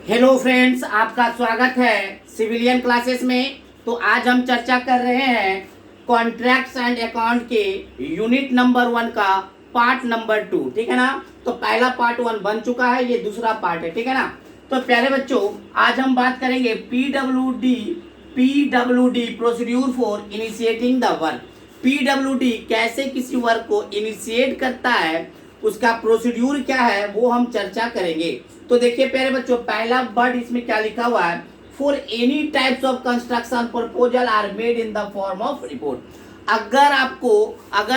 Hello friends, आपका स्वागत है सिविलियन क्लासेस में। तो आज हम चर्चा कर रहे हैं कॉन्ट्रैक्ट्स एंड अकाउंट के यूनिट नंबर 1 का पार्ट नंबर 2। ठीक है ना। तो पहला पार्ट 1 बन चुका है, ये दूसरा पार्ट है। ठीक है ना। तो प्यारे बच्चों, आज हम बात करेंगे PWD procedure for initiating the work. PWD कैसे किसी वर्क को इनिशिएट करता है, उसका प्रोसीड्यूर क्या है, वो हम चर्चा करेंगे। तो देखिए प्यारे बच्चों, पहला वर्ड इसमें क्या लिखा हुआ है, for any types of construction proposal are made in the form of report. अगर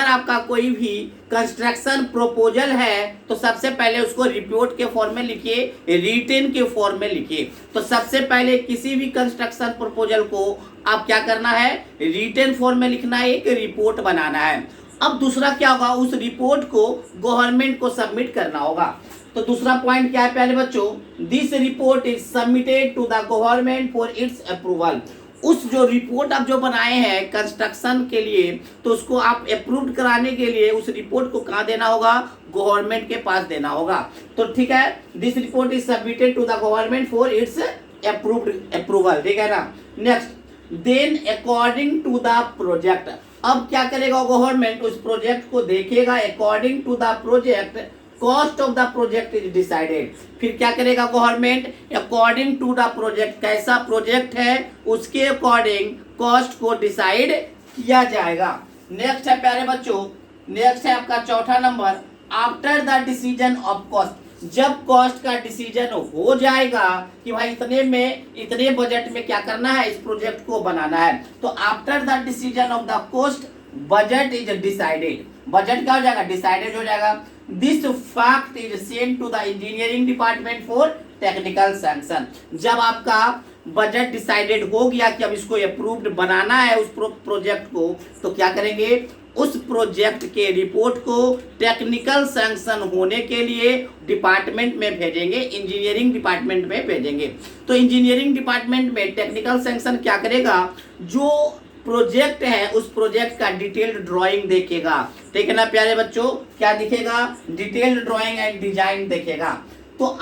आपका कोई भी कंस्ट्रक्शन प्रपोजल है तो सबसे पहले उसको रिपोर्ट के फॉर्म में लिखिए, रिटन के फॉर्म में लिखिए। तो सबसे पहले किसी भी कंस्ट्रक्शन प्रपोजल को आप क्या करना है, रिटन फॉर्म में लिखना है, एक रिपोर्ट बनाना है। अब दूसरा क्या होगा, उस रिपोर्ट को गवर्नमेंट को सबमिट करना होगा। तो दूसरा पॉइंट क्या है प्यारे बच्चों, this report is submitted to the government for its approval. उस जो रिपोर्ट आप जो बनाए हैं कंस्ट्रक्शन के लिए, तो उसको आप अप्रूव कराने के लिए उस रिपोर्ट को कहाँ देना होगा, गवर्नमेंट के पास देना होगा। तो ठीक है, this report is submitted to the government for its approval. ठीक है ना। Next, then according to the project. अब क्या करेगा गवर्नमेंट, उस प्रोजेक्ट को देखेगा, according to the project cost of the project is decided. फिर क्या करेगा government, according to the project, कैसा प्रोजेक्ट है उसके अकॉर्डिंग कॉस्ट को डिसाइड किया जाएगा। नेक्स्ट है प्यारे बच्चों, नेक्स्ट है आपका चौथा number, after the decision of cost. जब कॉस्ट का डिसीजन हो जाएगा कि भाई इतने में, इतने बजट में क्या करना है, इस प्रोजेक्ट को बनाना है, तो after the decision of the cost budget is decided. Budget क्या हो जाएगा, डिसाइडेड हो जाएगा। This fact is send to the engineering department for technical sanction. जब आपका बजट डिसाइडेड हो गया कि अब इसको अप्रूव्ड बनाना है उस प्रोजेक्ट को, तो क्या करेंगे, उस प्रोजेक्ट के रिपोर्ट को टेक्निकल सैंक्शन होने के लिए डिपार्टमेंट में भेजेंगे, इंजीनियरिंग डिपार्टमेंट में भेजेंगे। तो इंजीनियरिंग डिपार्टमेंट में टेक्निकल सैंक्शन क्या करेगा, जो प्रोजेक्ट है उस प्रोजेक्ट का डिटेल्ड ड्राइंग देखेगा। ठीक है ना प्यारे बच्चों, क्या दिखेगा, डिटेल्ड ड्राइंग एंड डिजाइन देखेगा। तो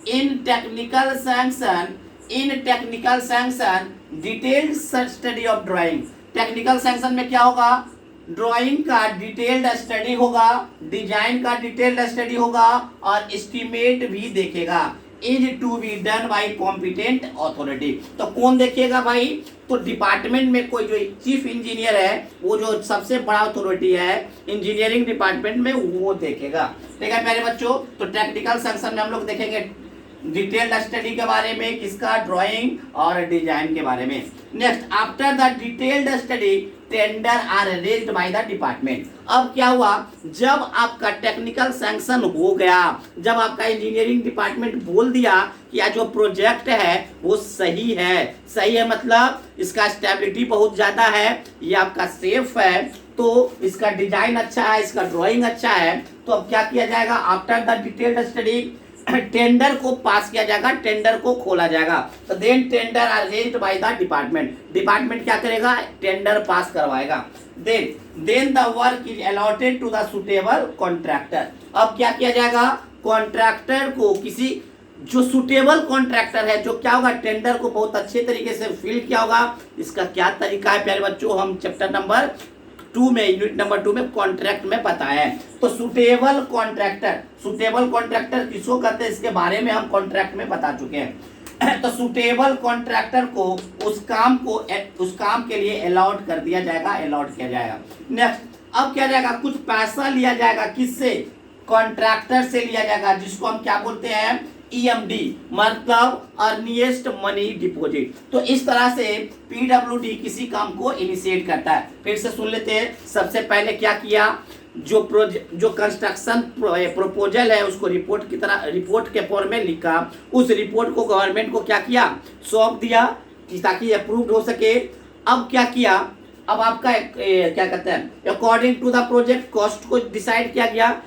in technical sanction detailed study of drawing. Technical sanction में क्या होगा, ड्राइंग का डिटेल्ड स्टडी होगा, डिजाइन का डिटेल्ड स्टडी होगा और एस्टीमेट भी देखेगा। Is to be done by competent authority. तो कौन देखेगा भाई, तो डिपार्टमेंट में कोई जो चीफ इंजीनियर है, वो जो सबसे बड़ा अथॉरिटी है इंजीनियरिंग डिपार्टमेंट में, वो देखेगा। ठीक है प्यारे बच्चों, तो टेक्निकल सेक्शन में हम लोग देखेंगे डिटेल्ड स्टडी के बारे में, किसका, ड्राइंग और डिजाइन के बारे में। Next, after the detailed study tender are raised by the department. अब क्या हुआ, जब आपका टेक्निकल सैंक्शन हो गया, जब आपका इंजीनियरिंग डिपार्टमेंट बोल दिया कि यह जो प्रोजेक्ट है वो सही है, सही है मतलब इसका स्टेबिलिटी बहुत ज़्यादा है, ये आपका सेफ है, तो इसका डिजाइन अच्छा है, इसका ड्राइंग अच्छा है, तो अब क्या किया जाएगा, after the detailed study tender को पास किया जाएगा, टेंडर को खोला जाएगा। तो then tender are raised by the department. Department क्या करेगा, टेंडर पास करवाएगा। Then the work is allotted to the suitable contractor. अब क्या किया जाएगा, कॉन्ट्रैक्टर को, किसी जो सुटेबल कॉन्ट्रैक्टर है, जो क्या होगा, टेंडर को बहुत अच्छे तरीके से फिल किया होगा। इसका क्या तरीका है प्यारे बच्चों, हम चैप्टर नंबर 2 में, यूनिट नंबर 2 में कॉन्ट्रैक्ट में बताया है। तो सुटेबल कॉन्ट्रैक्टर किसको कहते हैं, इसके बारे में हम कॉन्ट्रैक्ट में बता चुके हैं। तो सुटेबल कॉन्ट्रैक्टर को उस काम के लिए अलॉट कर दिया जाएगा, अलॉट किया जाएगा। नेक्स्ट, अब क्या जाएगा, कुछ पैसा लिया जाएगा, किससे, कॉन्ट्रैक्टर से लिया जाएगा, जिसको हम क्या बोलते हैं, EMD, मतलब अर्निएस्ट मनी डिपॉजिट। तो इस तरह से पीडब्ल्यूडी किसी काम को इनिशिएट करता है। फिर से सुन लेते हैं। सबसे पहले क्या किया, जो कंस्ट्रक्शन प्रपोजल है उसको रिपोर्ट की तरह, रिपोर्ट के फॉर्म में लिखा, उस रिपोर्ट को गवर्नमेंट को क्या किया, सौंप दिया ताकि अप्रूव्ड हो सके। अब क्या किया, अब आपका क्या कहते हैं, according to the project cost को डिसाइड किया गया।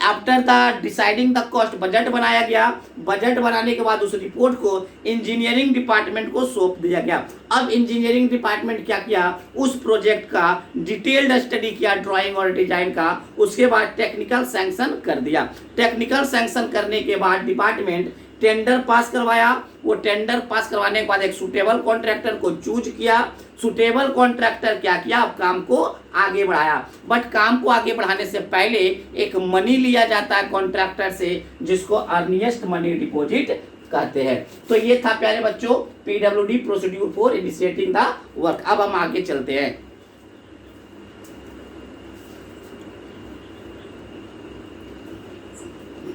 After the deciding the cost budget बनाया गया। बजट बनाने के बाद उस रिपोर्ट को इंजीनियरिंग डिपार्टमेंट को सौंप दिया गया। अब इंजीनियरिंग डिपार्टमेंट क्या किया, उस प्रोजेक्ट का डिटेल्ड स्टडी किया, ड्राइंग और डिजाइन का, उसके बाद टेक्निकल सैंक्शन कर दिया। टेक्निकल सैंक्शन करने के बाद डिपार्टमेंट टेंडर पास करवाया, वो टेंडर पास करवाने के बाद एक सुटेबल कॉन्ट्रैक्टर को चूज किया, सुटेबल कॉन्ट्रैक्टर क्या किया, अब काम को आगे बढ़ाया। बट काम को आगे बढ़ाने से पहले एक मनी लिया जाता है कॉन्ट्रैक्टर से, जिसको अर्निएस्ट मनी डिपॉजिट कहते हैं। तो ये था प्यारे बच्चों PWD procedure for initiating the work. अब हम आगे चलते हैं।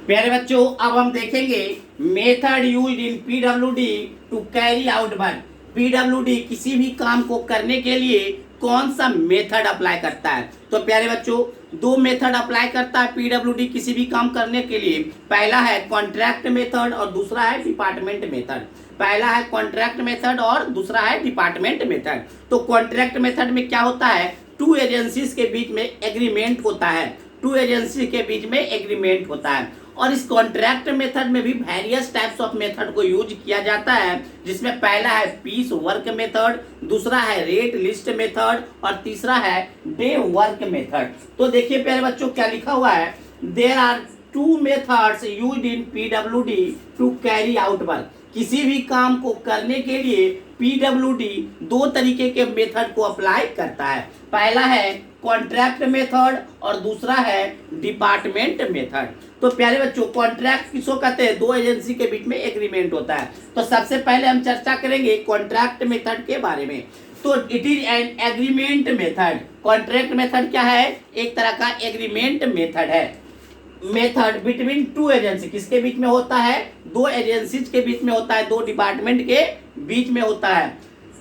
प्यारे बच्चों अब हम देखेंगे method used in PWD to carry out work. PWD किसी भी काम को करने के लिए कौन सा मेथड अप्लाई करता है? तो प्यारे बच्चों दो मेथड अप्लाई करता है पीडब्ल्यूडी किसी भी काम करने के लिए। पहला है कॉन्ट्रैक्ट मेथड और दूसरा है डिपार्टमेंट मेथड। पहला है कॉन्ट्रैक्ट मेथड और दूसरा है डिपार्टमेंट मेथड। तो कॉन्ट्रैक्ट मेथड में क्या होता है, टू एजेंसीज के बीच में एग्रीमेंट होता है, टू एजेंसी के बीच में एग्रीमेंट होता है। और इस कॉन्ट्रैक्ट मेथड में भी वेरियस टाइप्स ऑफ मेथड को यूज किया जाता है, जिसमें पहला है पीस वर्क मेथड, दूसरा है रेट लिस्ट मेथड और तीसरा है डे वर्क मेथड। तो देखिए प्यारे बच्चों क्या लिखा हुआ है, there are two methods used in PWD to carry out work. किसी भी काम को करने के लिए पीडब्ल्यूडी दो तरीके के मेथड को अप्लाई करता है। पहला है कॉन्ट्रैक्ट मेथड और दूसरा है डिपार्टमेंट मेथड। तो प्यारे बच्चों कॉन्ट्रैक्ट किसको कहते हैं, दो एजेंसी के बीच में एग्रीमेंट होता है। तो सबसे पहले हम चर्चा करेंगे कॉन्ट्रैक्ट मेथड के बारे में। तो it is an agreement method. Contract method क्या है, एक तरह का एग्रीमेंट मेथड है। मेथड बिटवीन टू एजेंसी, किसके बीच में होता है, दो एजेंसीज के बीच में होता है, दो डिपार्टमेंट के बीच में होता है।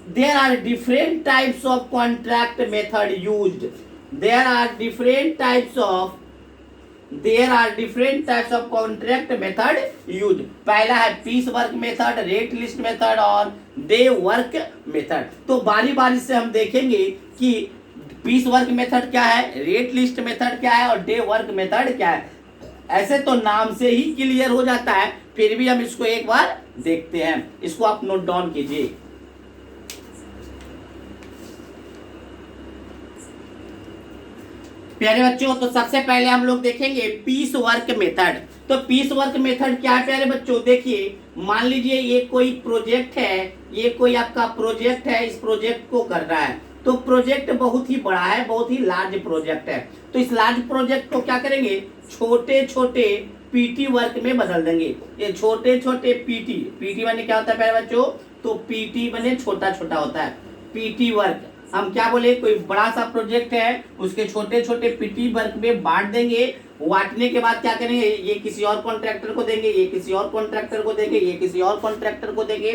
There are different types of contract method used. There are different types of contract method use. पहला है piece work method, rate list method और डे वर्क मेथड। तो बारी बारी से हम देखेंगे कि पीस वर्क मेथड क्या है, रेट लिस्ट मेथड क्या है और डे वर्क मेथड क्या है। ऐसे तो नाम से ही क्लियर हो जाता है, फिर भी हम इसको एक बार देखते हैं। इसको आप नोट डाउन कीजिए। प्यारे बच्चों तो सबसे पहले हम लोग देखेंगे पीस वर्क मेथड। तो पीस वर्क मेथड क्या है प्यारे बच्चों, देखिए मान लीजिए ये कोई प्रोजेक्ट है, ये कोई आपका प्रोजेक्ट है, इस प्रोजेक्ट को कर रहा है। तो प्रोजेक्ट बहुत ही बड़ा है, बहुत ही लार्ज प्रोजेक्ट है। तो इस लार्ज प्रोजेक्ट को क्या करेंगे, छोटे छोटे पीटी वर्क में बदल देंगे। ये छोटे छोटे पीटी माने क्या होता है प्यारे बच्चों, तो पीटी माने छोटा छोटा होता है, पीटी वर्क। हम क्या बोले, कोई बड़ा सा प्रोजेक्ट है, उसके छोटे छोटे पीटी वर्क में बांट देंगे। बांटने के बाद क्या करेंगे, ये किसी और कॉन्ट्रैक्टर को देंगे, ये किसी और कॉन्ट्रैक्टर को देंगे, ये किसी और कॉन्ट्रैक्टर को देंगे।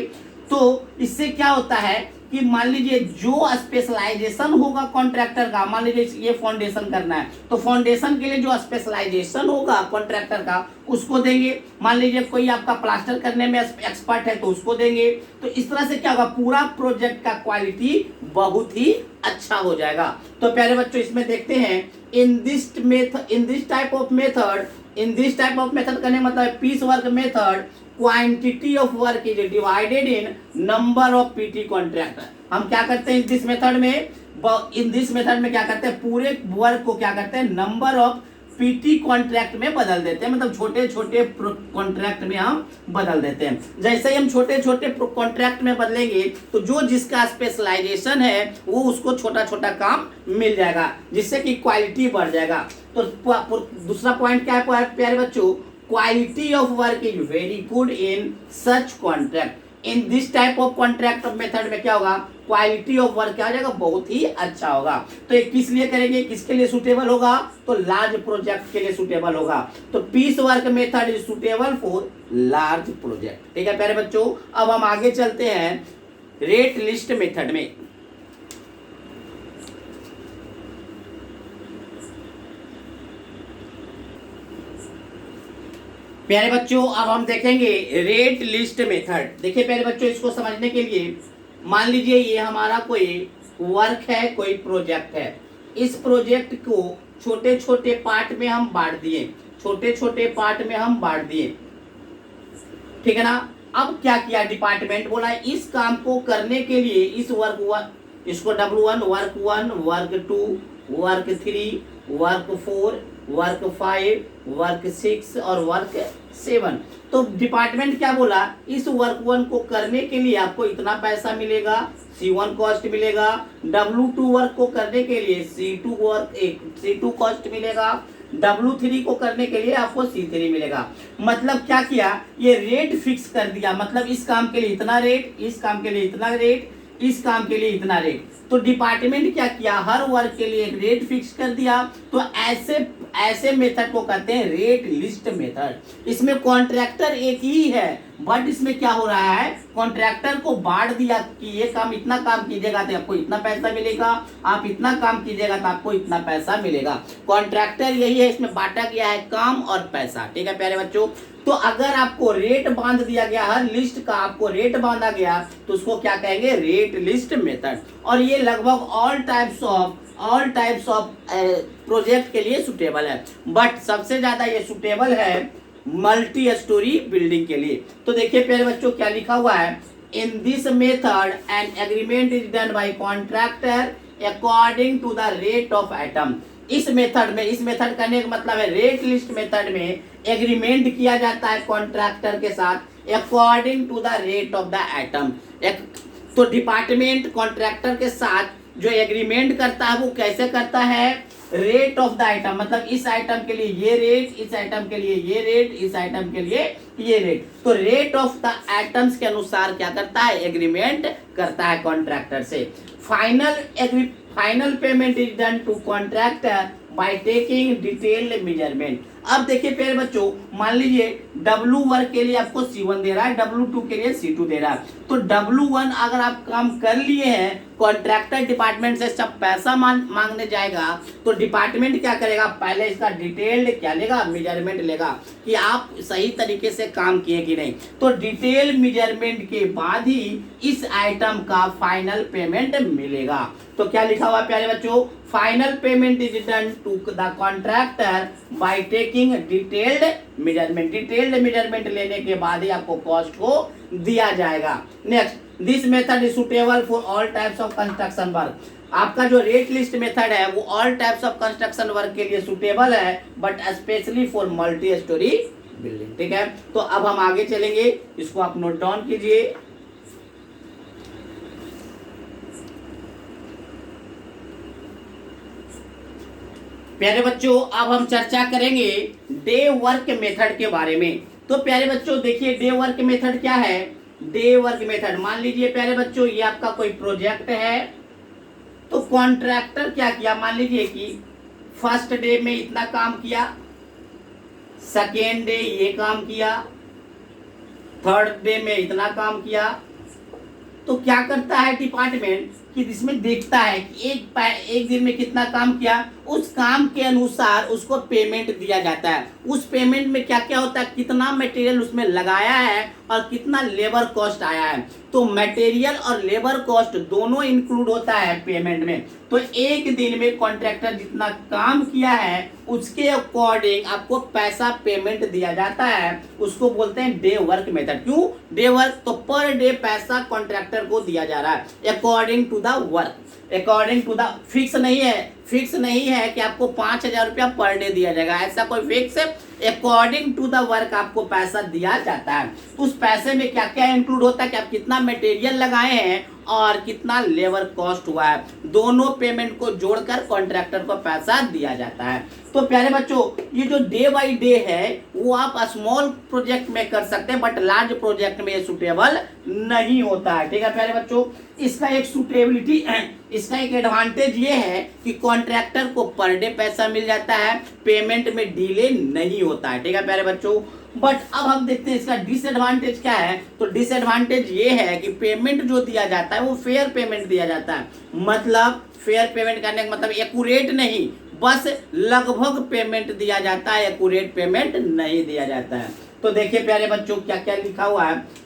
तो इससे क्या होता है कि मान लीजिए जो स्पेशलाइजेशन होगा कॉन्ट्रैक्टर का, मान लीजिए ये फाउंडेशन करना है, तो फाउंडेशन के लिए जो स्पेशलाइजेशन होगा कॉन्ट्रैक्टर का उसको देंगे। मान लीजिए कोई आपका प्लास्टर करने में एक्सपर्ट है तो उसको देंगे। तो इस तरह से क्या होगा, पूरा प्रोजेक्ट का क्वालिटी बहुत ही अच्छा हो जाएगा। तो प्यारे बच्चों इसमें देखते हैं in this type of method करने मतलब piece work method, quantity of work is divided in number of petty contract. हम क्या करते हैं इन दिस मेथड में क्या करते हैं, पूरे वर्क को क्या करते हैं, नंबर ऑफ पीटी कॉन्ट्रैक्ट में बदल देते हैं। मतलब छोटे छोटे कॉन्ट्रैक्ट में हम बदल देते हैं। जैसे ही हम छोटे छोटे कॉन्ट्रैक्ट में बदलेंगे तो जो जिसका स्पेशलाइजेशन है वो उसको छोटा छोटा काम मिल जाएगा, जिससे कि क्वालिटी बढ़ जाएगा। तो दूसरा पॉइंट क्या है प्यारे बच्चों, quality of work is very good in such contract. In this type of contract of method में क्या होगा, क्वालिटी ऑफ वर्क क्या हो जाएगा, बहुत ही अच्छा होगा। तो ये किस लिए करेंगे, किसके लिए सुटेबल होगा, तो लार्ज प्रोजेक्ट के लिए सुटेबल होगा। तो piece work method is suitable for large project. ठीक है प्यारे बच्चों, अब हम आगे चलते हैं रेट लिस्ट मेथड में। प्यारे बच्चों अब हम देखेंगे रेट लिस्ट मेथड। देखिए प्यारे बच्चों इसको समझने के लिए मान लीजिए ये हमारा कोई वर्क है, कोई प्रोजेक्ट है। इस प्रोजेक्ट को छोटे छोटे पार्ट में हम बांट दिए, ठीक है ना। अब क्या किया डिपार्टमेंट, बोला इस काम को करने के लिए इस इसको W1 work 1 work 2 work 3 work 4 work 5, work 6 और वर्क 7। तो डिपार्टमेंट क्या बोला, इस वर्क 1 को करने के लिए आपको इतना पैसा मिलेगा, C1 कॉस्ट मिलेगा। W2 वर्क को करने के लिए C2 कॉस्ट मिलेगा। W3 को करने के लिए आपको C3 मिलेगा। मतलब क्या किया, ये रेट फिक्स कर दिया, मतलब इस काम के लिए इतना रेट, इस काम के लिए इतना रेट, इस काम के लिए इतना रेट। तो डिपार्टमेंट क्या किया, हर वर्क के लिए एक रेट फिक्स कर दिया। तो ऐसे मेथड को कहते हैं रेट लिस्ट मेथड। इसमें कॉन्ट्रैक्टर एक ही है, बट इसमें क्या हो रहा है, कॉन्ट्रैक्टर को बांट दिया कि ये काम इतना काम कीजिएगा तो आपको इतना पैसा मिलेगा, आप इतना काम कीजिएगा तो आपको इतना पैसा मिलेगा। कॉन्ट्रैक्टर यही है, इसमें बांटा गया है काम और पैसा। ठीक है प्यारे बच्चों, तो अगर आपको रेट बांध दिया गया, हर लिस्ट का आपको रेट बांधा गया, तो उसको क्या कहेंगे, रेट लिस्ट मेथड। और ये लगभग ऑल टाइप्स ऑफ प्रोजेक्ट के लिए सुटेबल है, बट सबसे ज्यादा ये सुटेबल है मल्टी स्टोरी बिल्डिंग के लिए। तो देखिए प्यारे बच्चों क्या लिखा हुआ है, in this method an agreement is done by contractor according to the rate of item. इस मेथड करने का मतलब है, रेट लिस्ट मेथड में एग्रीमेंट किया जाता है कॉन्ट्रैक्टर के साथ according to the rate of the item. तो डिपार्टमेंट कॉन्ट्रैक्टर के साथ जो एग्रीमेंट करता है वो कैसे करता है, रेट ऑफ द आइटम, मतलब इस आइटम के लिए ये रेट, इस आइटम के लिए ये रेट, इस आइटम के लिए ये रेट। तो रेट ऑफ द आइटम्स के अनुसार क्या करता है, एग्रीमेंट करता है कॉन्ट्रैक्टर से। Final payment is done to contractor by taking detailed measurement. अब देखिए प्यारे बच्चों, मान लीजिए W वर्क के लिए आपको C1 दे रहा है, W2 के लिए C2 दे रहा है। तो W1 अगर आप काम कर लिए हैं, कॉन्ट्रैक्टर डिपार्टमेंट से सब पैसा मांगने जाएगा, तो डिपार्टमेंट क्या करेगा, पहले इसका डिटेल्ड क्या लेगा, मेजरमेंट लेगा कि आप सही तरीके से काम किए कि नहीं। तो डिटेल मेजरमेंट के बाद ही इस आइटम का फाइनल पेमेंट मिलेगा। तो क्या लिखा हुआ प्यारे बच्चों, final payment is done to the contractor by taking detailed measurement. Detailed measurement लेने के बाद ही आपको कॉस्ट को दिया जाएगा। Next, this method is suitable for all types of construction work. आपका जो रेट लिस्ट मेथड है वो all types of construction work के लिए सुटेबल है, but specially for multi storey building. ठीक है, तो अब हम आगे चलेंगे, इसको आप नोट डाउन कीजिए। प्यारे बच्चों, अब हम चर्चा करेंगे डे वर्क मेथड के बारे में। तो प्यारे बच्चों देखिए, डे वर्क मेथड क्या है। डे वर्क मेथड, मान लीजिए प्यारे बच्चों ये आपका कोई प्रोजेक्ट है, तो कॉन्ट्रैक्टर क्या किया, मान लीजिए कि फर्स्ट डे में इतना काम किया, सेकेंड डे ये काम किया, थर्ड डे में इतना काम किया। तो क्या करता है डिपार्टमेंट कि इसमें देखता है कि एक दिन में कितना काम किया, उस काम के अनुसार उसको पेमेंट दिया जाता है। उस पेमेंट में क्या क्या होता है, कितना मटेरियल उसमें लगाया है और कितना लेबर कॉस्ट आया है। तो मटेरियल और लेबर कॉस्ट दोनों इंक्लूड होता है पेमेंट में। तो एक दिन में कॉन्ट्रैक्टर जितना काम किया है उसके अकॉर्डिंग आपको पैसा पेमेंट दिया जाता है, उसको बोलते हैं डे वर्क मेथड। क्यों डे वर्क, तो पर डे पैसा कॉन्ट्रैक्टर को दिया जा रहा है according to the work, according to the, fix नहीं है कि आपको 5,000 रुपया पर डे दिया जाएगा, ऐसा कोई फिक्स है। अकॉर्डिंग टू द वर्क आपको पैसा दिया जाता है। उस पैसे में क्या क्या इंक्लूड होता है कि आप कितना मटेरियल लगाए हैं और कितना लेबर कॉस्ट हुआ है, दोनों पेमेंट को जोड़कर कॉन्ट्रैक्टर को पैसा दिया जाता है। तो प्यारे बच्चों, ये जो डे बाय डे है वो आप स्मॉल प्रोजेक्ट में कर सकते हैं, बट लार्ज प्रोजेक्ट में ये सुटेबल नहीं होता है। ठीक है प्यारे बच्चों, इसका एक सुटेबिलिटी, इसका एक एडवांटेज ये है कि कॉन्ट्रैक्टर को पर डे पैसा मिल जाता है, पेमेंट में डिले नहीं होता है। ठीक है प्यारे बच्चों, बट अब हम देखते हैं इसका डिसएडवांटेज क्या है। तो डिसएडवांटेज ये है कि पेमेंट जो दिया जाता है वो फेयर पेमेंट दिया जाता है। मतलब फेयर पेमेंट करने का मतलब एक्यूरेट नहीं, बस लगभग पेमेंट दिया जाता है, एक्यूरेट पेमेंट नहीं दिया जाता है। तो देखिए प्यारे बच्चों क्या क्या लिखा हुआ है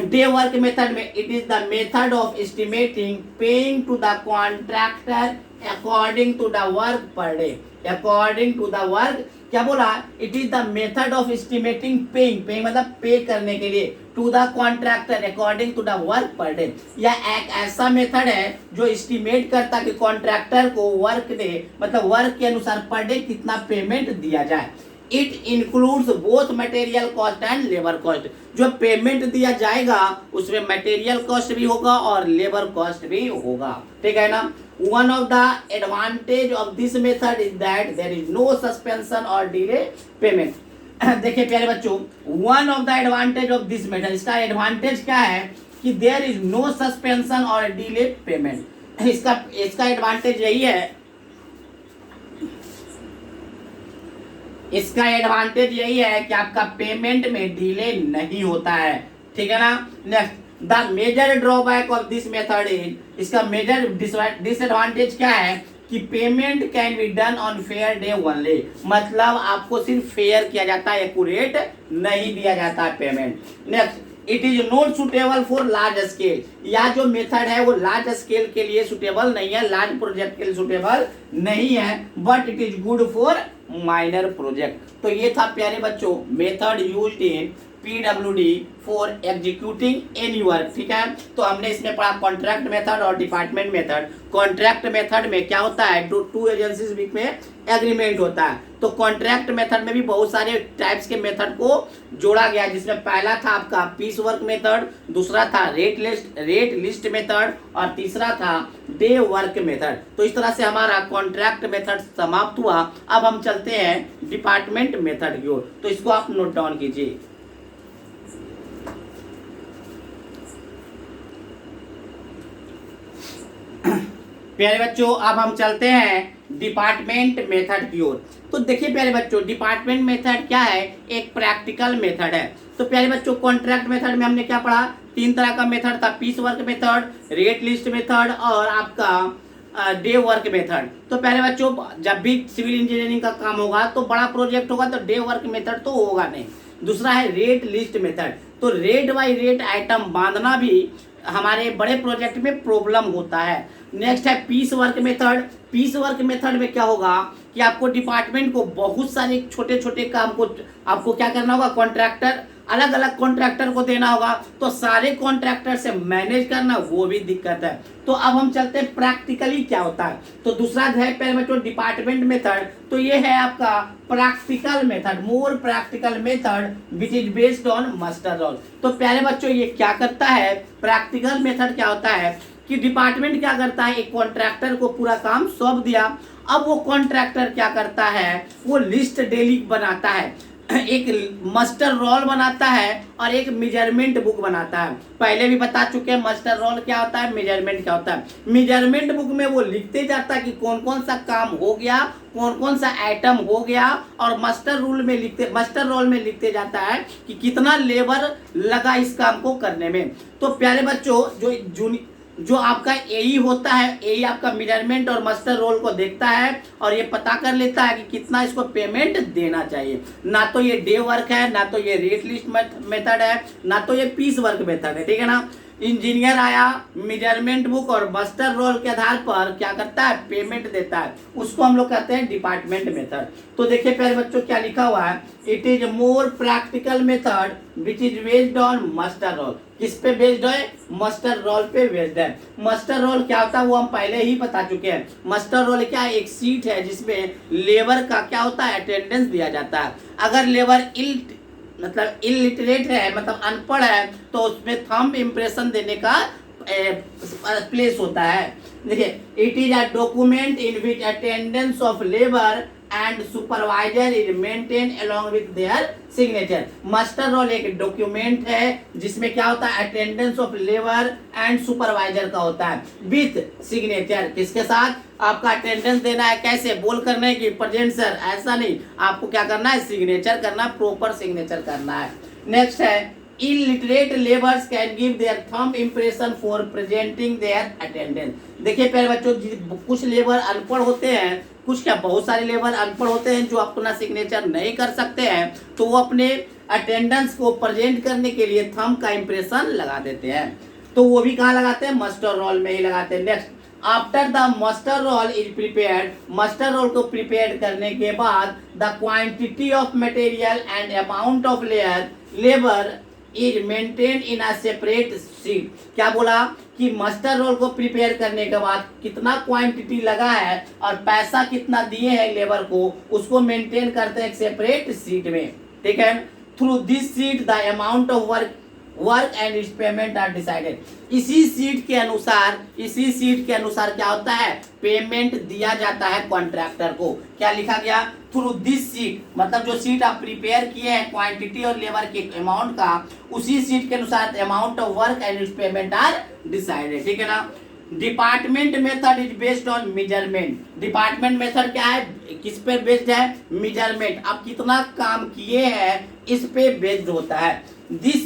डे वर्क मेथड में, it is the method of estimating paying to the contractor according to the work per day, according to the work क्या बोला, it is the method of estimating paying मतलब पे करने के लिए to the contractor according to the work per day. यह एक ऐसा method है जो एस्टिमेट करता कि कॉन्ट्रैक्टर को वर्क डे मतलब वर्क के अनुसार पर डे कितना पेमेंट दिया जाए। It includes both material cost and labour cost. जो पेमेंट दिया जाएगा उसमें मटेरियल कॉस्ट भी होगा और लेबर कॉस्ट भी होगा, ठीक है ना। One of the advantage of this method is that there is no suspension और डिले पेमेंट। देखिए प्यारे बच्चों, one of the advantage of this method, इसका एडवांटेज क्या है कि देयर इज नो सस्पेंशन और डिले पेमेंट। इसका एडवांटेज यही है, इसका एडवांटेज यही है कि आपका पेमेंट में डिले नहीं होता है, ठीक है ना। Next, the major drawback of this method is, इसका मेजर डिसएडवांटेज क्या है कि payment can be done on fair day only, मतलब आपको सिर्फ फेयर किया जाता है, एक्यूरेट नहीं दिया जाता है payment. Next, it is not suitable for large scale, या जो मेथड है वो लार्ज स्केल के लिए सुटेबल नहीं है, लार्ज प्रोजेक्ट के लिए सुटेबल नहीं है, but it is good for minor project. तो ये था प्यारे बच्चों method used in PWD for executing any work, ठीक है। तो हमने इसमें पढ़ा कॉन्ट्रैक्ट मेथड और डिपार्टमेंट मेथड। कॉन्ट्रैक्ट मेथड में क्या होता है, टू एजेंसीज बीच में एग्रीमेंट होता है। तो कॉन्ट्रैक्ट मेथड में भी बहुत सारे टाइप्स के मेथड को जोड़ा गया, जिसमें पहला था आपका पीस वर्क मेथड, दूसरा था रेट लिस्ट मेथड और तीसरा था डे वर्क मेथड। तो इस तरह से हमारा कॉन्ट्रैक्ट मेथड समाप्त हुआ। अब हम चलते हैं डिपार्टमेंट मेथड की ओर, तो इसको आप नोट डाउन कीजिए। प्यारे बच्चों, अब हम चलते हैं डिपार्टमेंट मेथड की ओर। तो देखिए प्यारे बच्चों, डिपार्टमेंट मेथड क्या है, एक प्रैक्टिकल मेथड है। तो प्यारे बच्चों, कॉन्ट्रैक्ट मेथड में हमने क्या पढ़ा, तीन तरह का मेथड था, piece work method, rate list method और आपका डे वर्क मेथड। तो प्यारे बच्चों, जब भी सिविल इंजीनियरिंग का काम होगा तो बड़ा प्रोजेक्ट होगा तो डे वर्क मेथड तो होगा नहीं। दूसरा है रेट लिस्ट मेथड, तो रेट बाई रेट आइटम बांधना भी हमारे बड़े प्रोजेक्ट में प्रॉब्लम होता है। नेक्स्ट है piece work method. Piece work method में क्या होगा कि आपको डिपार्टमेंट को बहुत सारे छोटे छोटे काम को आपको क्या करना होगा, कॉन्ट्रैक्टर अलग अलग कॉन्ट्रैक्टर को देना होगा, तो सारे कॉन्ट्रैक्टर से मैनेज करना वो भी दिक्कत है। तो अब हम चलते हैं प्रैक्टिकली क्या होता है। तो दूसरा है पहले बच्चों डिपार्टमेंट मेथड, तो ये है आपका practical method, more practical method which is based on master roll. तो प्यारे बच्चों, ये क्या करता है, प्रैक्टिकल मेथड क्या होता है कि डिपार्टमेंट क्या करता है, एक कॉन्ट्रैक्टर को पूरा काम सौंप दिया। अब वो कॉन्ट्रैक्टर क्या करता है, वो लिस्ट डेली बनाता है, एक मास्टर रोल बनाता है और एक मेजरमेंट बुक बनाता है। पहले भी बता चुके हैं मास्टर रोल क्या होता है, मेजरमेंट क्या होता है। मेजरमेंट बुक में वो लिखते जाता है कि कौन कौन सा काम हो गया, कौन कौन सा आइटम हो गया, और मास्टर रोल में लिखते जाता है कि कितना लेबर लगा इस काम को करने में। तो प्यारे बच्चों, जो आपका एई होता है, एई आपका मेजरमेंट और मास्टर रोल को देखता है और ये पता कर लेता है कि कितना इसको पेमेंट देना चाहिए। ना तो ये डे वर्क है, ना तो ये रेट लिस्ट मेथड है, ना तो ये पीस वर्क मेथड है, ठीक है ना। इंजीनियर आया, मेजरमेंट बुक और मास्टर रोल के आधार पर क्या करता है, पेमेंट देता है, उसको हम लोग कहते हैं डिपार्टमेंट मेथड। तो देखिए प्यारे बच्चों क्या लिखा हुआ है, it is more practical method which is based on master roll. किस पे बेस्ड है, मास्टर रोल पे बेस्ड है। मास्टर रोल क्या होता है वो हम पहले ही बता चुके हैं। मास्टर रोल क्या है, एक सीट है जिसमें लेबर का क्या होता है, अटेंडेंस दिया जाता है। अगर लेबर इलिटरेट है, मतलब अनपढ़ है, तो उसमें थंब इम्प्रेशन देने का प्लेस होता है। देखिए, it is a document in which attendance of labour and supervisor is maintain along with their signature. Master roll एक डॉक्यूमेंट है जिसमें क्या होता है, attendance of labour and supervisor का होता है विथ सिग्नेचर। किसके साथ, आपका अटेंडेंस देना है, कैसे बोल कर नहीं कि प्रेजेंट सर, ऐसा नहीं, आपको क्या करना है, सिग्नेचर करना, प्रॉपर सिग्नेचर करना है। नेक्स्ट है illiterate laborers can give their thumb impression for presenting their attendance। देखिए प्यारे बच्चों, कुछ लेबर अनपढ़ होते हैं, कुछ क्या बहुत सारे लेबर अनपढ़ होते हैं जो अपना सिग्नेचर नहीं कर सकते हैं, तो वो अपने अटेंडेंस को प्रेजेंट करने के लिए थंब का इंप्रेशन लगा देते हैं। तो वो भी कहाँ लगाते हैं, मास्टर रोल में ही लगाते हैं। Next, after the muster roll is prepared, muster roll को प्रिपेयर करने के बाद the quantity of material and amount of labour is maintain in a separate sheet. क्या बोला कि मस्टर रोल को प्रिपेयर करने के बाद कितना क्वांटिटी लगा है और पैसा कितना दिए हैं लेबर को, उसको मेंटेन करते हैं एक सेपरेट शीट में, ठीक है। Through this sheet the amount of work and its payment are decided. इसी सीट के अनुसार क्या होता है, पेमेंट दिया जाता है कॉन्ट्रैक्टर को। क्या लिखा गया, थ्रू दिस सीट, मतलब जो सीट आप प्रिपेयर किए हैं क्वांटिटी और लेबर के अमाउंट का, उसी सीट के अनुसार amount of work and its payment are decided, ठीक है ना। Department method is based on measurement. Department method क्या है, किस पे बेस्ड है, मेजरमेंट। आप कितना काम किए हैं इस पे बेस्ड होता है। This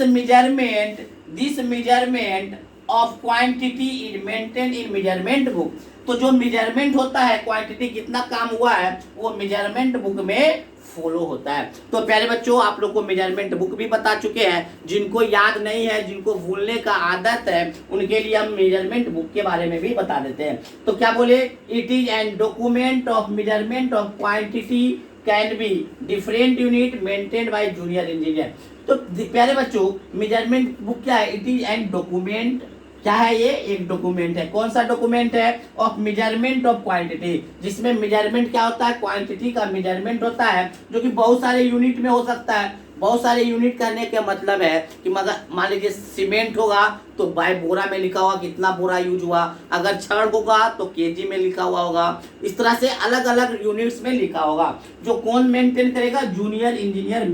measurement of quantity is maintain in measurement book. तो जो मेजरमेंट होता है क्वांटिटी कितना काम हुआ है वो मेजरमेंट बुक में फॉलो होता है। तो प्यारे बच्चों आप लोग को मेजरमेंट बुक भी बता चुके हैं, जिनको याद नहीं है, जिनको भूलने का आदत है, उनके लिए हम मेजरमेंट बुक के बारे में भी बता देते हैं। तो क्या बोले, it is an document of measurement of quantity can be different unit maintained by junior engineer. तो प्यारे बच्चों मेजरमेंट बुक क्या है, इट इज एन डॉक्यूमेंट, क्या है ये, एक डॉक्यूमेंट है। कौन सा डॉक्यूमेंट है, ऑफ मेजरमेंट ऑफ क्वांटिटी, जिसमें मेजरमेंट क्या होता है, क्वांटिटी का मेजरमेंट होता है, जो कि बहुत सारे यूनिट में हो सकता है। बहुत सारे यूनिट करने का मतलब है कि मगर मान लीजिए सीमेंट होगा तो बाय बोरा में लिखा हुआ कितना बोरा यूज हुआ, अगर छड़ होगा तो केजी में लिखा हुआ होगा, इस तरह से अलग अलग यूनिट्स में लिखा होगा। जो कौन मेंटेन करेगा, जूनियर इंजीनियर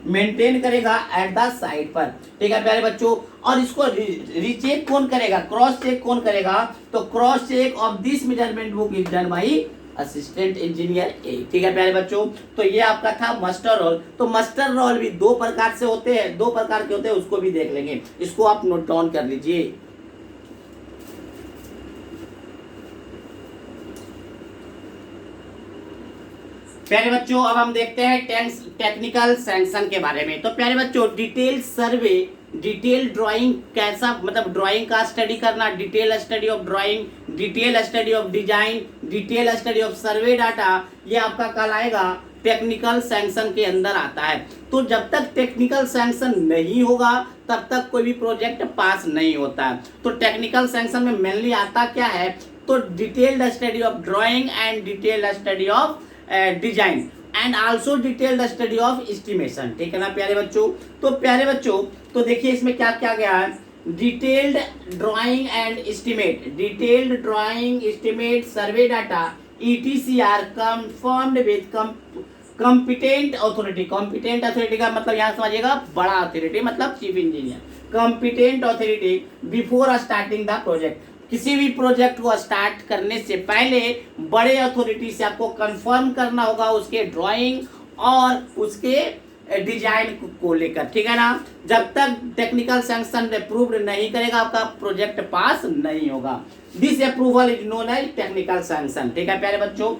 मेंटेन करेगा एट द साइट पर, ठीक है प्यारे बच्चों। और इसको रीचेक कौन करेगा, क्रॉस चेक कौन करेगा, तो cross check of this measurement book is done by assistant engineer A, ठीक है प्यारे बच्चों। तो ये आपका था मस्टर रोल। तो मस्टर रोल भी दो प्रकार के होते हैं, उसको भी देख लेंगे, इसको आप नोट डाउन कर लीजिए। प्यारे बच्चों अब हम देखते हैं टेक्निकल सैंक्शन के बारे में। तो प्यारे बच्चों डिटेल सर्वे, डिटेल ड्राइंग कैसा, मतलब ड्राइंग का स्टडी करना, detail study of drawing, detail study of design, detail study of survey data, ये आपका कल आएगा टेक्निकल सैंक्शन के अंदर आता है। तो जब तक टेक्निकल सैंक्शन नहीं होगा तब तक कोई भी प्रोजेक्ट पास नहीं होता है। तो टेक्निकल सैंक्शन में मेनली आता क्या है, तो detailed study of drawing and detailed study of design and also detailed study of estimation, ठीक है ना प्यारे बच्चों। तो प्यारे बच्चों तो देखिए इसमें क्या क्या गया है, detailed drawing and estimate, detailed drawing estimate survey data ETC are confirmed with competent authority. Competent authority का मतलब यहाँ समझिएगा बड़ा अथॉरिटी, मतलब chief engineer, competent authority before starting the project. किसी भी प्रोजेक्ट को स्टार्ट करने से पहले बड़े अथॉरिटी से आपको कंफर्म करना होगा उसके ड्राइंग और उसके डिजाइन को लेकर, ठीक है ना। जब तक टेक्निकल सैंक्शन अप्रूव्ड नहीं करेगा आपका प्रोजेक्ट पास नहीं होगा। This approval is known as technical sanction, ठीक है प्यारे बच्चों।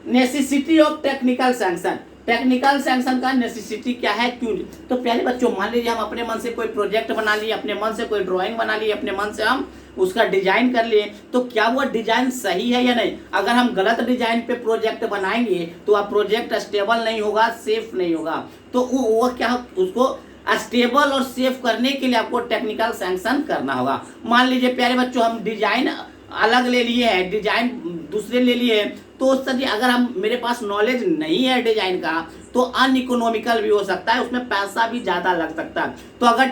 Necessity of technical sanction, technical sanction का नेसेसिटी क्या है, क्यों। तो प्यारे बच्चों मान लीजिए हम अपने मन से कोई प्रोजेक्ट बना लिए, अपने मन से कोई ड्राइंग बना ली, अपने मन से हम उसका डिजाइन कर लिए, तो क्या वो डिजाइन सही है या नहीं। अगर हम गलत डिजाइन पे प्रोजेक्ट बनाएंगे तो वह प्रोजेक्ट स्टेबल नहीं होगा, सेफ नहीं होगा। तो वो क्या, उसको स्टेबल और सेफ करने के लिए आपको टेक्निकल सैंक्शन करना होगा। मान लीजिए प्यारे बच्चों हम डिजाइन अलग ले लिए हैं, डिजाइन दूसरे ले लिए, तो उस तरह अगर हम मेरे पास नॉलेज नहीं है डिजाइन का तो अनइकोनॉमिकल भी हो सकता है, उसमें पैसा भी ज्यादा लग सकता है। तो अगर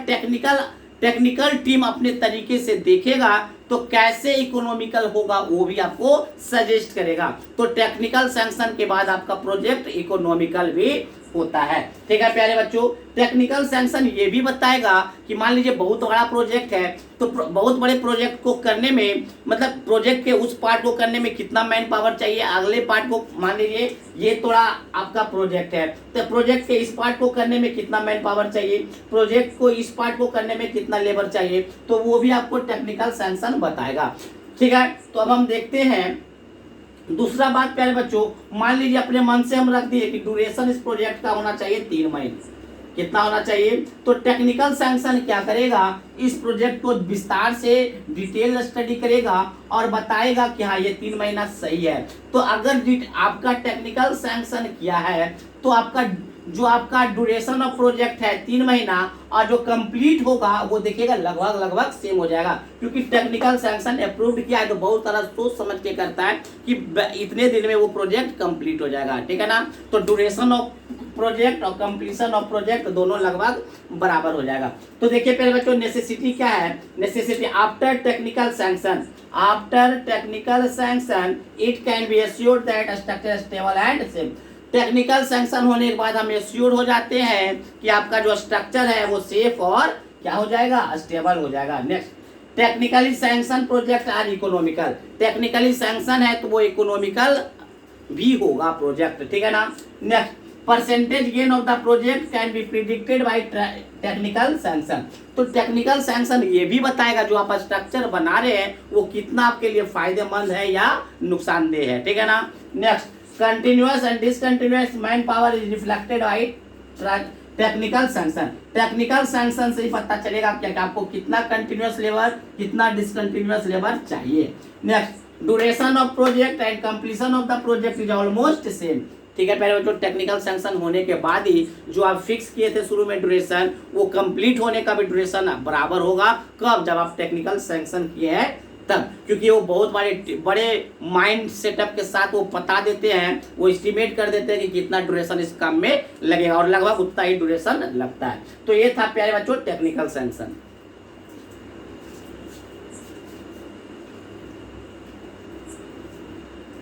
टेक्निकल टीम अपने तरीके से देखेगा तो कैसे इकोनॉमिकल होगा वो भी आपको सजेस्ट करेगा। तो टेक्निकल सैंक्शन के बाद आपका प्रोजेक्ट इकोनॉमिकल भी होता है, ठीक है प्यारे बच्चों। टेक्निकल सैंक्शन ये भी बताएगा कि मान लीजिए बहुत बड़ा प्रोजेक्ट है, तो बहुत बड़े प्रोजेक्ट को करने में, मतलब प्रोजेक्ट के उस पार्ट को करने में कितना मैन पावर चाहिए, अगले पार्ट को मान लीजिए ये थोड़ा आपका प्रोजेक्ट है तो प्रोजेक्ट के इस पार्ट को करने में कितना मैन पावर चाहिए, प्रोजेक्ट को इस पार्ट को करने में कितना लेबर चाहिए, तो वो भी आपको टेक्निकल सैंक्शन बताएगा, ठीक है। तो अब हम देखते हैं दूसरा बात प्यारे बच्चों, मान लीजिए अपने मन से हम रख दिए कि ड्यूरेशन इस प्रोजेक्ट का होना चाहिए 3 महीने, कितना होना चाहिए। तो टेक्निकल सैंक्शन क्या करेगा, इस प्रोजेक्ट को विस्तार से डिटेल स्टडी करेगा और बताएगा कि हाँ ये 3 महीना सही है। तो अगर आपका टेक्निकल सैंक्शन किया है तो आपका जो आपका ड्यूरेशन ऑफ प्रोजेक्ट है 3 महीना और जो कंप्लीट होगा वो देखिएगा लगभग सेम हो जाएगा, क्योंकि टेक्निकल सैंक्शन अप्रूव्ड किया है तो बहुत सारा सोच समझ के करता है कि इतने दिन में वो प्रोजेक्ट कंप्लीट हो जाएगा, ठीक है ना। तो ड्यूरेशन ऑफ प्रोजेक्ट और कंप्लीशन ऑफ प्रोजेक्ट दोनों लगभग बराबर हो जाएगा। तो देखिए पहले बच्चों नेसेसिटी क्या है, necessity after technical sanction, after technical sanction it can be assured that structure stable and safe. Technical sanction होने के बाद हम एश्योर हो जाते हैं कि आपका जो स्ट्रक्चर है वो सेफ और क्या हो जाएगा, स्टेबल हो जाएगा। Next, technically sanction project are economical, technically sanction है तो वो इकोनॉमिकल भी होगा प्रोजेक्ट, ठीक है ना। Next, percentage gain of the project can be predicted by technical sanction. तो टेक्निकल सैंक्शन ये भी बताएगा जो आप स्ट्रक्चर बना रहे हैं वो कितना आपके लिए फायदेमंद है या नुकसानदेह है, ठीक है ना। Next, continuous and discontinuous man power is reflected by technical sanction. Technical sanction से ही पता चलेगा कि आपको कितना कंटिन्यूअस लेबर कितना डिसकंटिन्यूअस लेबर चाहिए। Next, duration of project and completion of the project is almost same, ठीक है। पहले जो टेक्निकल सैंक्शन होने के बाद ही जो आप फिक्स किए थे शुरू में ड्यूरेशन, वो कंप्लीट होने का भी ड्यूरेशन बराबर होगा। कब, जब आप टेक्निकल सैंक्शन किए हैं तब, क्योंकि वो बहुत बड़े माइंड सेटअप के साथ वो बता देते हैं, वो एस्टिमेट कर देते हैं कि कितना ड्यूरेशन इस काम में लगेगा और लगभग उतना ही ड्यूरेशन लगता है। तो ये था प्यारे बच्चों टेक्निकल सैंक्शन।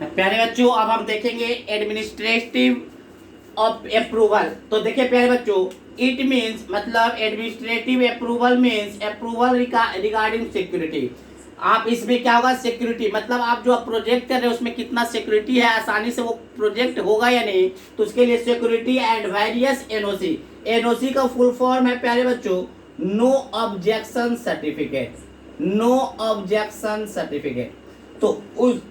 प्यारे बच्चों अब हम देखेंगे एडमिनिस्ट्रेटिव ऑफ अप्रूवल। तो देखिए प्यारे बच्चों, इट मीन्स मतलब administrative approval means approval regarding security. आप इसमें क्या होगा, सिक्योरिटी मतलब आप जो प्रोजेक्ट कर रहे हैं उसमें कितना सिक्योरिटी है, आसानी से वो प्रोजेक्ट होगा या नहीं, तो उसके लिए security and various NOC. NOC का फुल फॉर्म है प्यारे बच्चों no objection certificate, no objection certificate. तो उस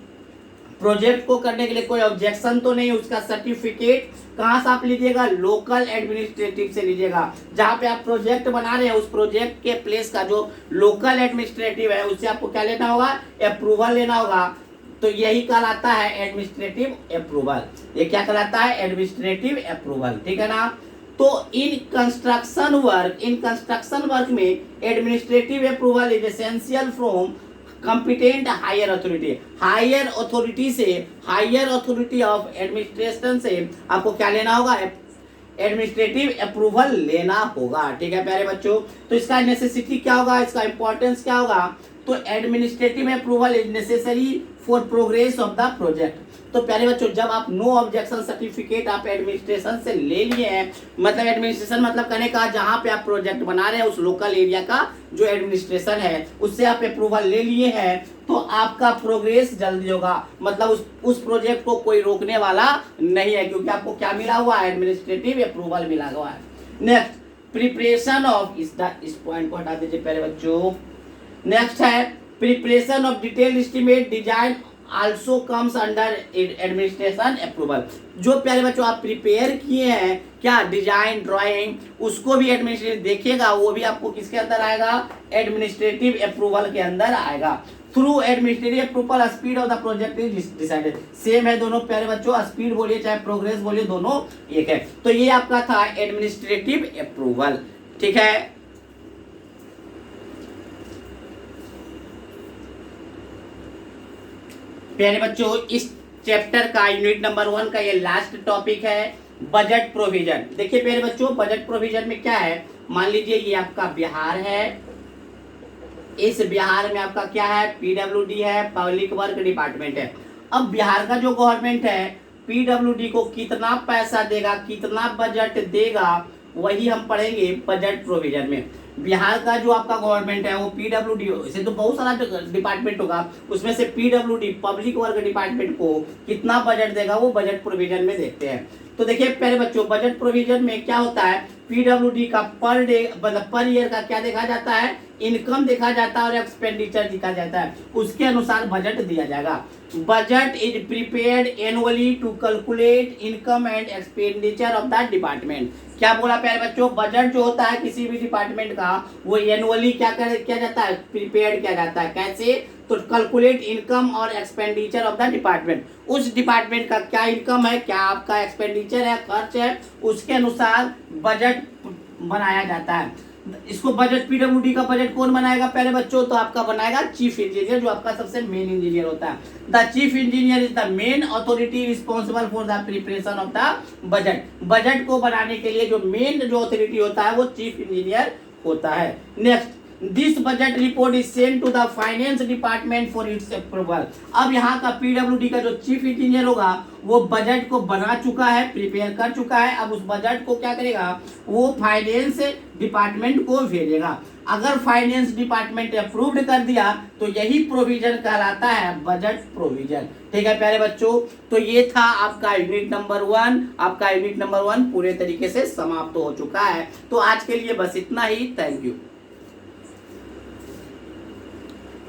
प्रोजेक्ट को करने के लिए कोई ऑब्जेक्शन तो नहीं, उसका सर्टिफिकेट कहाँ से आप लीजिएगा, लोकल एडमिनिस्ट्रेटिव से लीजिएगा। जहाँ पे आप प्रोजेक्ट बना रहे हैं उस प्रोजेक्ट के प्लेस का जो लोकल एडमिनिस्ट्रेटिव है उससे आपको क्या लेना होगा, अप्रूवल लेना होगा। तो यही कहलाता है एडमिनिस्ट्रेटिव अप्रूवल। ये क्या कहलाता है, एडमिनिस्ट्रेटिव अप्रूवल, ठीक है ना। तो इन कंस्ट्रक्शन वर्क में administrative approval is essential from competent higher authority. Higher authority of administration से आपको क्या लेना होगा, एडमिनिस्ट्रेटिव अप्रूवल लेना होगा, ठीक है प्यारे बच्चों। तो इसका नेसेसिटी क्या होगा, इसका इंपॉर्टेंस क्या होगा, तो administrative approval is necessary for progress of the project. तो प्यारे बच्चों जब आप नो ऑब्जेक्शन सर्टिफिकेट आप एडमिनिस्ट्रेशन से ले लिए हैं, मतलब एडमिनिस्ट्रेशन मतलब कहने का जहां पे आप प्रोजेक्ट बना रहे हैं उस लोकल एरिया का जो एडमिनिस्ट्रेशन है उससे आप अप्रूवल ले लिए हैं, तो आपका प्रोग्रेस जल्दी होगा। मतलब उस प्रोजेक्ट को कोई रोकने वाला नहीं है, क्योंकि आपको क्या मिला हुआ है, एडमिनिस्ट्रेटिव अप्रूवल मिला हुआ है। नेक्स्ट, प्रिपरेशन ऑफ इस पॉइंट को हटा दीजिए प्यारे बच्चों। नेक्स्ट है preparation of detail estimate design also comes under administration approval. जो प्यारे बच्चों आप प्रिपेयर किए हैं क्या डिजाइन ड्राइंग, उसको भी एडमिनिस्ट्रेटिव देखेगा, वो भी आपको किसके अंदर आएगा, एडमिनिस्ट्रेटिव अप्रूवल के अंदर आएगा। Through administrative approval speed of the project is decided. Same है दोनों प्यारे बच्चों, स्पीड बोलिए चाहे प्रोग्रेस बोलिए दोनों एक है। तो ये आपका था एडमिनिस्ट्रेटिव अप्रूवल, ठीक है। प्यारे बच्चों इस चैप्टर का यूनिट नंबर 1 का ये लास्ट टॉपिक है बजट प्रोविजन। देखिए प्यारे बच्चों बजट प्रोविजन में क्या है, मान लीजिए ये आपका बिहार है, इस बिहार में आपका क्या है, पीडब्ल्यूडी है, पब्लिक वर्क डिपार्टमेंट है। अब बिहार का जो गवर्नमेंट है पीडब्ल्यूडी को कितना पैसा देगा, कितना बजट देगा, वही हम पढ़ेंगे बजट प्रोविजन में। बिहार का जो आपका गवर्नमेंट है वो पीडब्ल्यूडी से तो बहुत सारा डिपार्टमेंट होगा, उसमें से पीडब्ल्यूडी पब्लिक वर्क डिपार्टमेंट को कितना बजट देगा वो बजट प्रोविजन में देखते हैं। तो देखिए प्यारे बच्चों बजट प्रोविजन में क्या होता है, पीडब्ल्यूडी का पर डे मतलब पर ईयर का क्या देखा जाता है, इनकम देखा जाता है और एक्सपेंडिचर देखा जाता है, उसके अनुसार बजट दिया जाएगा। Budget is prepared annually to calculate income and expenditure of the department. क्या बोला प्यारे बच्चों, बजट जो होता है किसी भी डिपार्टमेंट का वो एनुअली किया जाता है, प्रिपेयर किया जाता है। कैसे, तो कैलकुलेट इनकम और एक्सपेंडिचर ऑफ द डिपार्टमेंट, उस डिपार्टमेंट का क्या इनकम है, क्या आपका एक्सपेंडिचर है, खर्च है, उसके अनुसार बजट बनाया जाता है। इसको बजट पीडब्ल्यूडी का बजट कौन बनाएगा प्यारे बच्चों, तो आपका बनाएगा चीफ इंजीनियर, जो आपका सबसे मेन इंजीनियर होता है। The chief engineer is the main authority responsible for the preparation of the budget. Budget को बनाने के लिए जो मेन जो अथॉरिटी होता है वो चीफ इंजीनियर होता है। Next, this budget report is send to the finance department for its approval. अब यहाँ का पीडब्ल्यूडी का जो चीफ इंजीनियर होगा वो बजट को बना चुका है, प्रिपेयर कर चुका है। अब उस बजट को क्या करेगा, वो फाइनेंस डिपार्टमेंट को भेजेगा। अगर फाइनेंस डिपार्टमेंट अप्रूव्ड कर दिया तो यही प्रोविजन कहलाता है बजट प्रोविजन। ठीक है प्यारे बच्चों, तो ये था आपका यूनिट नंबर 1। आपका यूनिट नंबर 1 पूरे तरीके से समाप्त हो चुका है। तो आज के लिए बस इतना ही। Thank you.